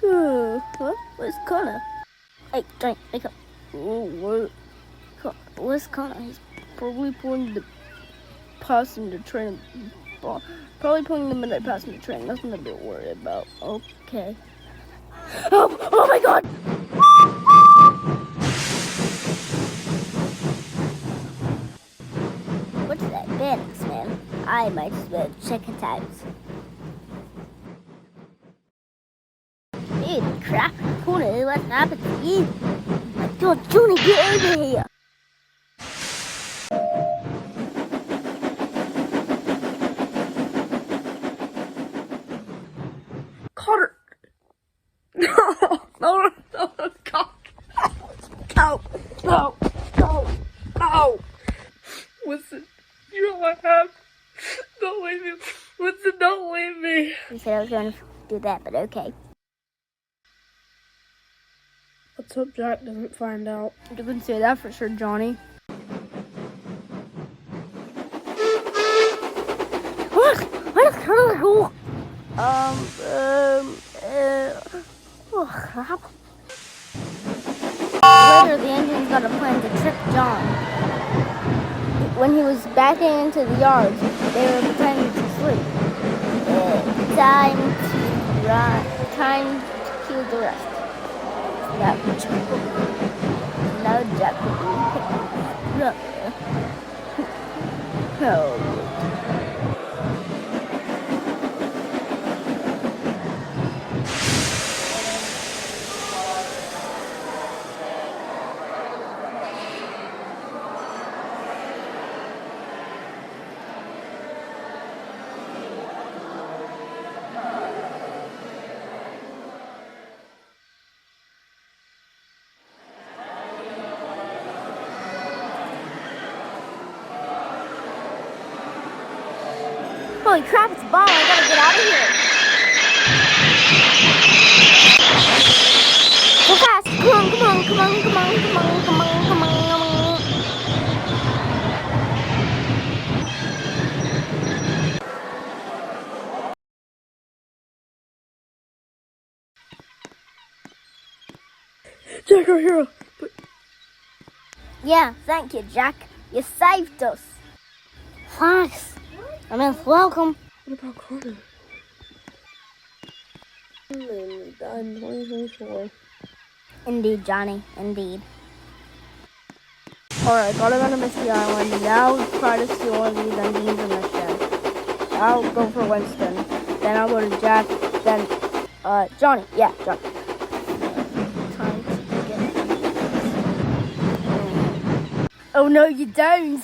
What? Where's Connor? Hey, Johnny, wake up. Where's Connor? He's probably pulling the passenger train. Probably pulling the midnight passenger train. Nothing to be worried about. Okay. Oh my God! What's that bad smell? I might smell chicken types. Hey, crap! Connor, what happened to you? Oh my God, Johnny, get over here! Carter! No, God. Ow, no, no, ow. Winston, you're all I have. Don't leave me. Winston, don't leave me. You said I was going to do that, but okay. Let's hope Jack doesn't find out. You can say that for sure, Johnny. Oh crap. Later, the engines got a plan to trick John. When he was backing into the yards, they were pretending to sleep. Time to run. Time to kill the rest. Now Jack will be oh. Holy crap, it's a bomb. I gotta get out of here. So fast. Come on. Jack, our hero. But Yeah, thank you, Jack. You saved us. Thanks. I mean, welcome. what about Carter? He died in 2024. Indeed, Johnny. Indeed. Alright, gotta go to Misty Island. Now try to steal one of these engines in the shed. I'll go for Winston. Then I'll go to Jack. Then, Johnny. Yeah, Johnny. Time to get... Oh no, you don't!